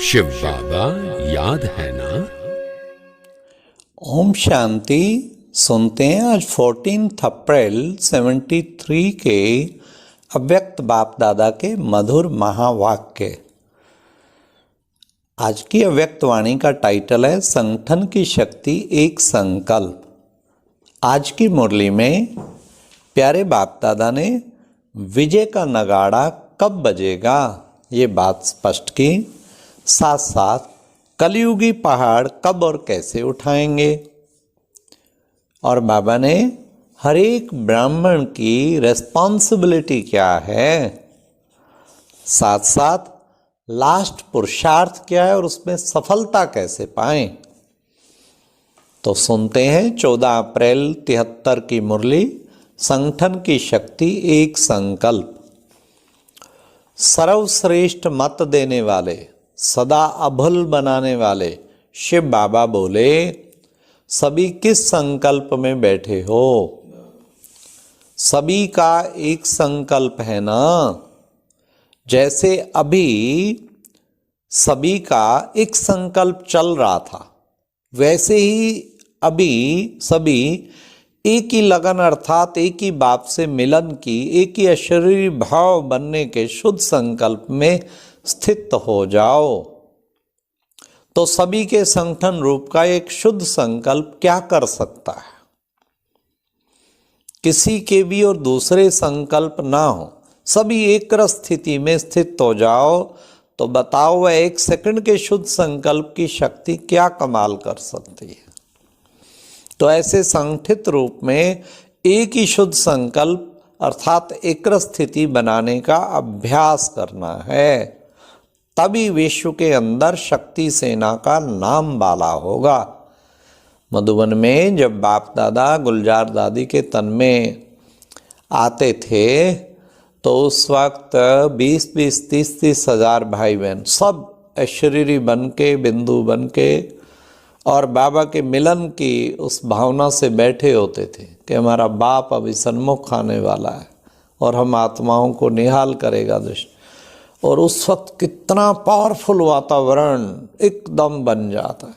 शिव बाबा याद है ना। ओम शांति। सुनते हैं आज 14 अप्रैल 73 के अव्यक्त बाप दादा के मधुर महावाक्य। आज की अव्यक्त वाणी का टाइटल है संगठन की शक्ति एक संकल्प। आज की मुरली में प्यारे बाप दादा ने विजय का नगाड़ा कब बजेगा ये बात स्पष्ट की, साथ साथ कलयुगी पहाड़ कब और कैसे उठाएंगे। और बाबा ने हर एक ब्राह्मण की रेस्पॉन्सिबिलिटी क्या है, साथ साथ लास्ट पुरुषार्थ क्या है और उसमें सफलता कैसे पाएं। तो सुनते हैं 14 अप्रैल 73 की मुरली, संगठन की शक्ति एक संकल्प। सर्वश्रेष्ठ मत देने वाले, सदा अभुल बनाने वाले शिव बाबा बोले, सभी किस संकल्प में बैठे हो? सभी का एक संकल्प है ना। जैसे अभी सभी का एक संकल्प चल रहा था, वैसे ही अभी सभी एक ही लगन अर्थात एक ही बाप से मिलन की, एक ही अशरीरी भाव बनने के शुद्ध संकल्प में स्थित हो जाओ। तो सभी के संगठन रूप का एक शुद्ध संकल्प क्या कर सकता है? किसी के भी और दूसरे संकल्प ना हो, सभी एक स्थिति में स्थित हो जाओ। तो बताओ वह एक सेकंड के शुद्ध संकल्प की शक्ति क्या कमाल कर सकती है। तो ऐसे संगठित रूप में एक ही शुद्ध संकल्प अर्थात एक स्थिति बनाने का अभ्यास करना है, तभी विश्व के अंदर शक्ति सेना का नाम बाला होगा। मधुबन में जब बाप दादा गुलजार दादी के तन में आते थे तो उस वक्त 20-20, 30-30 हजार भाई बहन सब अशरीरी बन के, बिंदु बन के और बाबा के मिलन की उस भावना से बैठे होते थे कि हमारा बाप अभी सन्मुख आने वाला है और हम आत्माओं को निहाल करेगा दृष्टि। और उस वक्त कितना पावरफुल वातावरण एकदम बन जाता है।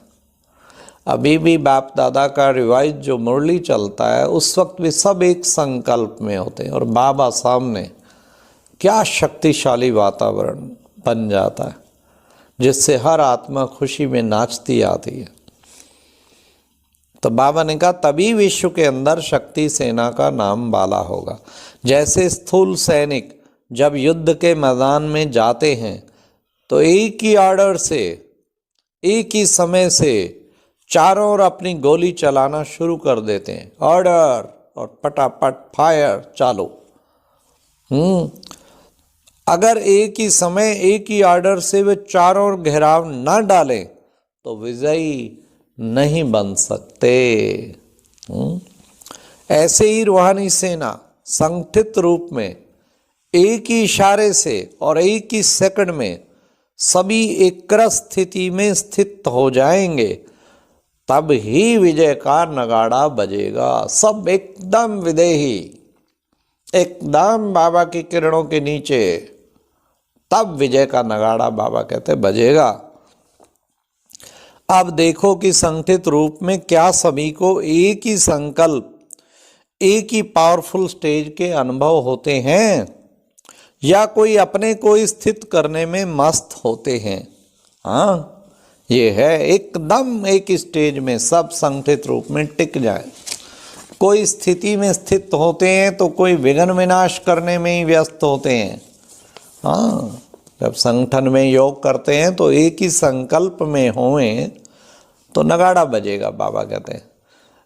अभी भी बाप दादा का रिवाइज जो मुरली चलता है उस वक्त भी सब एक संकल्प में होते हैं और बाबा सामने, क्या शक्तिशाली वातावरण बन जाता है जिससे हर आत्मा खुशी में नाचती आती है। तो बाबा ने कहा तभी विश्व के अंदर शक्ति सेना का नाम बाला होगा। जैसे स्थूल सैनिक जब युद्ध के मैदान में जाते हैं तो एक ही ऑर्डर से, एक ही समय से चारों ओर अपनी गोली चलाना शुरू कर देते हैं। ऑर्डर और पटापट फायर चालू। अगर एक ही समय एक ही ऑर्डर से वे चारों ओर घेराव न डालें तो विजयी नहीं बन सकते। ऐसे ही रूहानी सेना संगठित रूप में एक ही इशारे से और एक ही सेकंड में सभी एक स्थिति में स्थित हो जाएंगे, तब ही विजय का नगाड़ा बजेगा। सब एकदम विदेही, एकदम बाबा की किरणों के नीचे, तब विजय का नगाड़ा बाबा कहते बजेगा। अब देखो कि संगठित रूप में क्या सभी को एक ही संकल्प, एक ही पावरफुल स्टेज के अनुभव होते हैं या कोई अपने को स्थित करने में मस्त होते हैं? हाँ, ये है एकदम एक स्टेज में सब संगठित रूप में टिक जाए। कोई स्थिति में स्थित होते हैं तो कोई विघ्न विनाश करने में ही व्यस्त होते हैं। हाँ, जब संगठन में योग करते हैं तो एक ही संकल्प में होएं तो नगाड़ा बजेगा बाबा कहते हैं।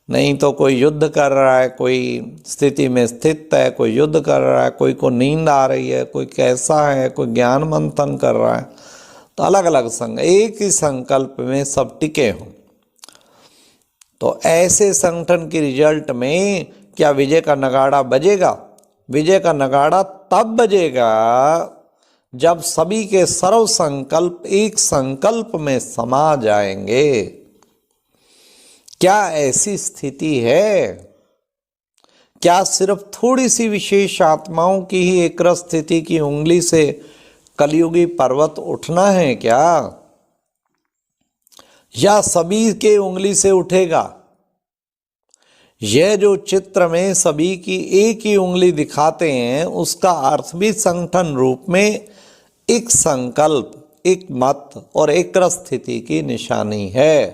नहीं तो कोई युद्ध कर रहा है, कोई स्थिति में स्थित है, कोई युद्ध कर रहा है, कोई को नींद आ रही है, कोई कैसा है, कोई ज्ञान मंथन कर रहा है। तो अलग अलग संग, एक ही संकल्प में सब टिके हों। तो ऐसे संगठन की रिजल्ट में क्या विजय का नगाड़ा बजेगा? विजय का नगाड़ा तब बजेगा जब सभी के सर्व संकल्प एक संकल्प में समा जाएंगे। क्या ऐसी स्थिति है? क्या सिर्फ थोड़ी सी विशेष आत्माओं की ही एक स्थिति की उंगली से कलयुगी पर्वत उठना है क्या? या सभी के उंगली से उठेगा? यह जो चित्र में सभी की एक ही उंगली दिखाते हैं, उसका अर्थ भी संगठन रूप में एक संकल्प, एक मत और एक स्थिति की निशानी है।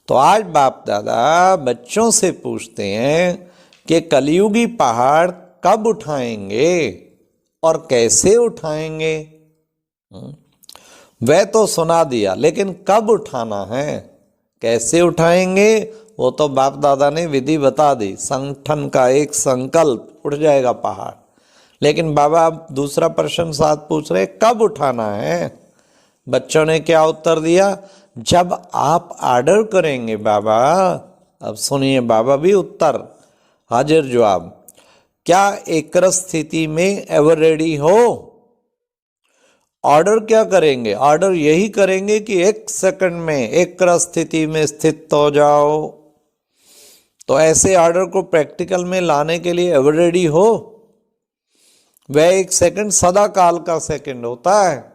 तो आज बाप दादा बच्चों से पूछते हैं कि कलयुगी पहाड़ कब उठाएंगे और कैसे उठाएंगे? वह तो सुना दिया, लेकिन कब उठाना है, कैसे उठाएंगे, वो तो बाप दादा ने विधि बता दी। संगठन का एक संकल्प, उठ जाएगा पहाड़। लेकिन बाबा अब दूसरा प्रश्न साथ पूछ रहे, कब उठाना है? बच्चों ने क्या उत्तर दिया? जब आप ऑर्डर करेंगे बाबा। अब सुनिए बाबा भी उत्तर, हाजिर जवाब। क्या एक स्थिति में एवर रेडी हो? ऑर्डर क्या करेंगे? ऑर्डर यही करेंगे कि 1 सेकंड में एक स्थिति में स्थित हो जाओ। तो ऐसे ऑर्डर को प्रैक्टिकल में लाने के लिए एवर रेडी हो? वह 1 सेकंड सदा काल का सेकंड होता है।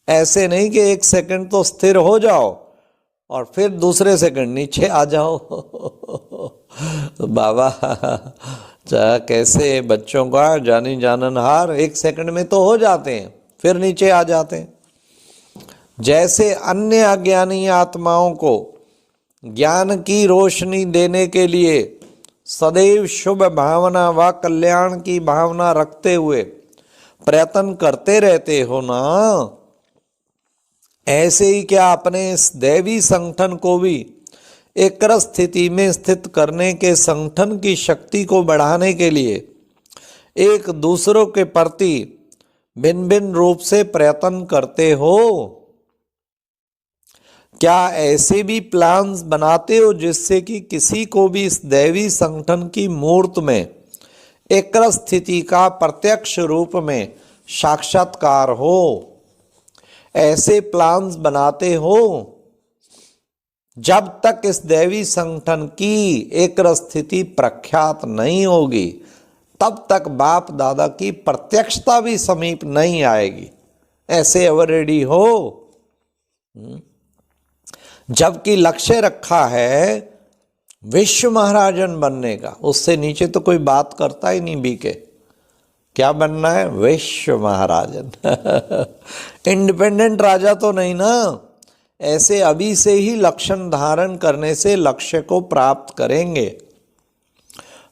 ऐसे नहीं कि 1 सेकंड तो स्थिर हो जाओ और फिर दूसरे सेकंड नीचे आ जाओ। तो बाबा कैसे बच्चों का जानी जाननहार 1 सेकंड में तो हो जाते हैं, फिर नीचे आ जाते हैं। जैसे अन्य अज्ञानी आत्माओं को ज्ञान की रोशनी देने के लिए सदैव शुभ भावना व कल्याण की भावना रखते हुए प्रयत्न करते रहते हो ना, ऐसे ही क्या अपने इस दैवी संगठन को भी एक स्थिति में स्थित करने के संगठन की शक्ति को बढ़ाने के लिए एक दूसरों के प्रति भिन्न भिन्न रूप से प्रयत्न करते हो? क्या ऐसे भी प्लान्स बनाते हो जिससे कि किसी को भी इस दैवी संगठन की मूर्त में एक स्थिति का प्रत्यक्ष रूप में साक्षात्कार हो? ऐसे प्लान्स बनाते हो? जब तक इस दैवी संगठन की एक स्थिति प्रख्यात नहीं होगी, तब तक बाप दादा की प्रत्यक्षता भी समीप नहीं आएगी। ऐसे एवर रेडी हो? जबकि लक्ष्य रखा है विश्व महाराजन बनने का, उससे नीचे तो कोई बात करता ही नहीं बीके। क्या बनना है? विश्व महाराजन। इंडिपेंडेंट राजा तो नहीं ना। ऐसे अभी से ही लक्षण धारण करने से लक्ष्य को प्राप्त करेंगे।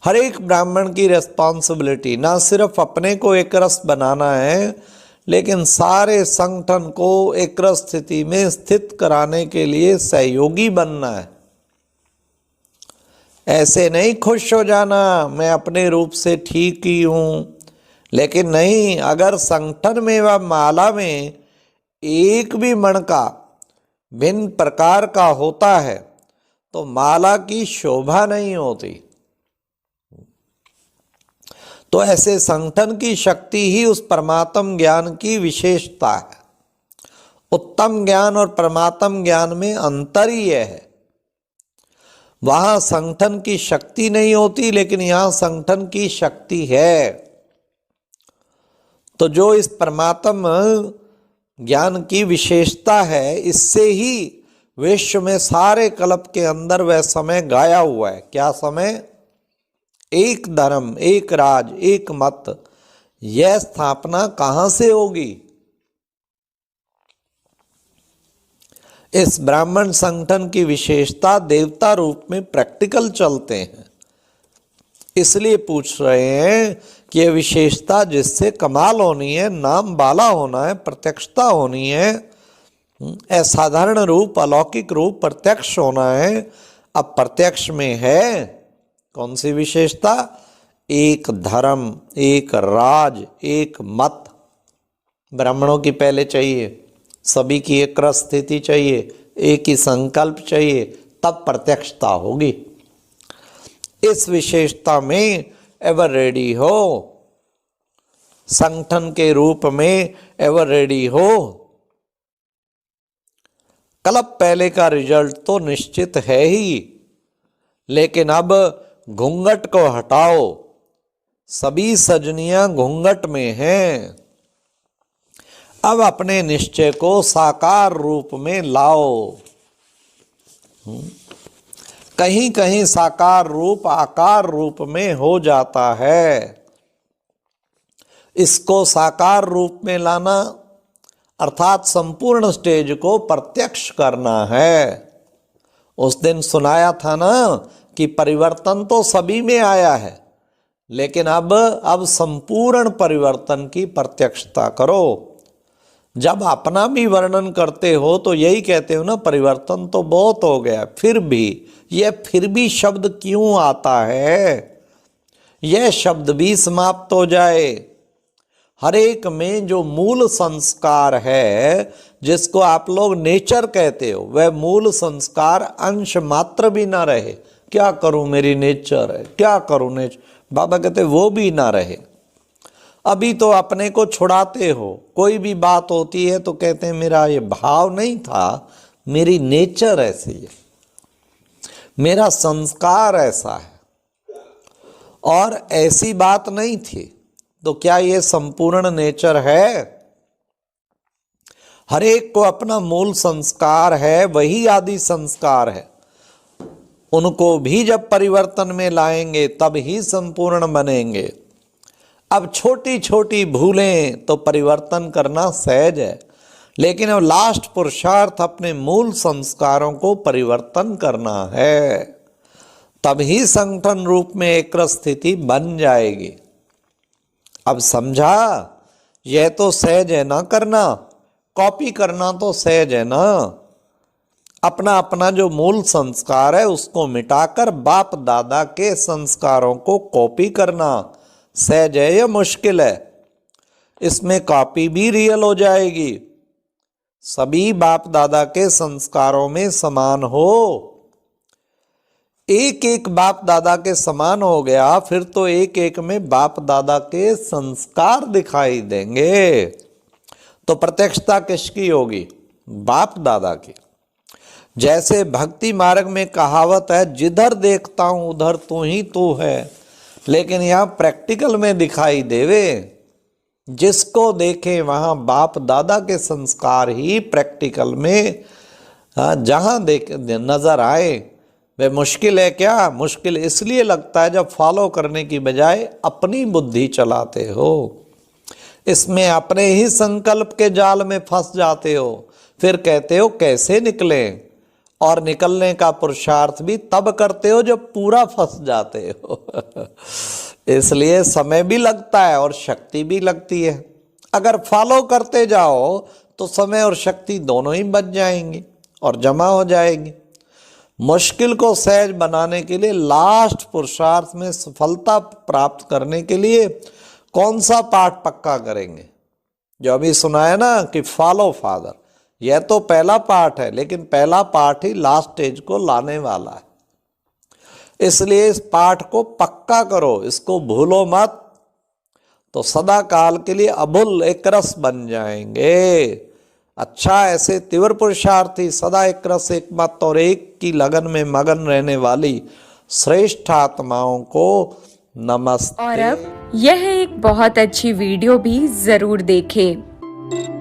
हर एक ब्राह्मण की रिस्पॉन्सिबिलिटी ना सिर्फ अपने को एक रस बनाना है, लेकिन सारे संगठन को एक स्थिति में स्थित कराने के लिए सहयोगी बनना है। ऐसे नहीं खुश हो जाना मैं अपने रूप से ठीक ही हूं, लेकिन नहीं, अगर संगठन में व माला में एक भी मणका भिन्न प्रकार का होता है तो माला की शोभा नहीं होती। तो ऐसे संगठन की शक्ति ही उस परमात्म ज्ञान की विशेषता है। उत्तम ज्ञान और परमात्म ज्ञान में अंतर ही है। वहां संगठन की शक्ति नहीं होती, लेकिन यहां संगठन की शक्ति है। तो जो इस परमात्म ज्ञान की विशेषता है, इससे ही विश्व में सारे कल्प के अंदर वह समय गाया हुआ है। क्या समय? एक धर्म, एक राज, एक मत। यह स्थापना कहां से होगी? इस ब्राह्मण संगठन की विशेषता देवता रूप में प्रैक्टिकल चलते हैं, इसलिए पूछ रहे हैं कि यह विशेषता जिससे कमाल होनी है, नाम बाला होना है, प्रत्यक्षता होनी है, असाधारण रूप, अलौकिक रूप प्रत्यक्ष होना है। अब प्रत्यक्ष में है कौन सी विशेषता? एक धर्म, एक राज, एक मत। ब्राह्मणों की पहले चाहिए, सभी की एक स्थिति चाहिए, एक ही संकल्प चाहिए, तब प्रत्यक्षता होगी। इस विशेषता में एवर रेडी हो, संगठन के रूप में एवर रेडी हो। कल्प पहले का रिजल्ट तो निश्चित है ही, लेकिन अब घूंघट को हटाओ। सभी सजनियां घूंघट में हैं। अब अपने निश्चय को साकार रूप में लाओ। कहीं कहीं साकार रूप आकार रूप में हो जाता है। इसको साकार रूप में लाना अर्थात संपूर्ण स्टेज को प्रत्यक्ष करना है। उस दिन सुनाया था ना कि परिवर्तन तो सभी में आया है, लेकिन अब संपूर्ण परिवर्तन की प्रत्यक्षता करो। जब अपना भी वर्णन करते हो तो यही कहते हो ना, परिवर्तन तो बहुत हो गया, फिर भी शब्द क्यों आता है? यह शब्द भी समाप्त हो जाए। हर एक में जो मूल संस्कार है, जिसको आप लोग नेचर कहते हो, वह मूल संस्कार अंश मात्र भी ना रहे। क्या करूं, मेरी नेचर है, क्या करूं नेचर, बाबा कहते वो भी ना रहे। अभी तो अपने को छुड़ाते हो, कोई भी बात होती है तो कहते हैं मेरा ये भाव नहीं था, मेरी नेचर ऐसी है, मेरा संस्कार ऐसा है, और ऐसी बात नहीं थी। तो क्या ये संपूर्ण नेचर है? हर एक को अपना मूल संस्कार है, वही आदि संस्कार है। उनको भी जब परिवर्तन में लाएंगे तब ही संपूर्ण बनेंगे। अब छोटी छोटी भूलें तो परिवर्तन करना सहज है, लेकिन अब लास्ट पुरुषार्थ अपने मूल संस्कारों को परिवर्तन करना है। तभी संगठन रूप में एक स्थिति बन जाएगी। अब समझा? यह तो सहज है ना करना, कॉपी करना तो सहज है ना। अपना अपना जो मूल संस्कार है उसको मिटाकर बाप दादा के संस्कारों को कॉपी करना सहज है या मुश्किल है? इसमें कॉपी भी रियल हो जाएगी। सभी बाप दादा के संस्कारों में समान हो। एक एक बाप दादा के समान हो गया, फिर तो एक एक में बाप दादा के संस्कार दिखाई देंगे। तो प्रत्यक्षता किसकी होगी? बाप दादा की। जैसे भक्ति मार्ग में कहावत है, जिधर देखता हूं उधर तू ही तू है, लेकिन यहाँ प्रैक्टिकल में दिखाई देवे। जिसको देखे वहां बाप दादा के संस्कार ही प्रैक्टिकल में जहां देख नजर आए। वे मुश्किल है क्या? मुश्किल इसलिए लगता है जब फॉलो करने की बजाय अपनी बुद्धि चलाते हो। इसमें अपने ही संकल्प के जाल में फंस जाते हो, फिर कहते हो कैसे निकले, और निकलने का पुरुषार्थ भी तब करते हो जब पूरा फंस जाते हो। इसलिए समय भी लगता है और शक्ति भी लगती है। अगर फॉलो करते जाओ तो समय और शक्ति दोनों ही बच जाएंगी और जमा हो जाएगी। मुश्किल को सहज बनाने के लिए, लास्ट पुरुषार्थ में सफलता प्राप्त करने के लिए कौन सा पाठ पक्का करेंगे? जो अभी सुना है ना कि फॉलो फादर, यह तो पहला पाठ है, लेकिन पहला पाठ ही लास्ट स्टेज को लाने वाला है। इसलिए इस पाठ को पक्का करो, इसको भूलो मत, तो सदा काल के लिए अभुल एक रस बन जाएंगे। अच्छा, ऐसे तीव्र पुरुषार्थी, सदा एक रस एक मत और एक की लगन में मगन रहने वाली श्रेष्ठ आत्माओं को नमस्ते। और अब यह एक बहुत अच्छी वीडियो भी जरूर देखें।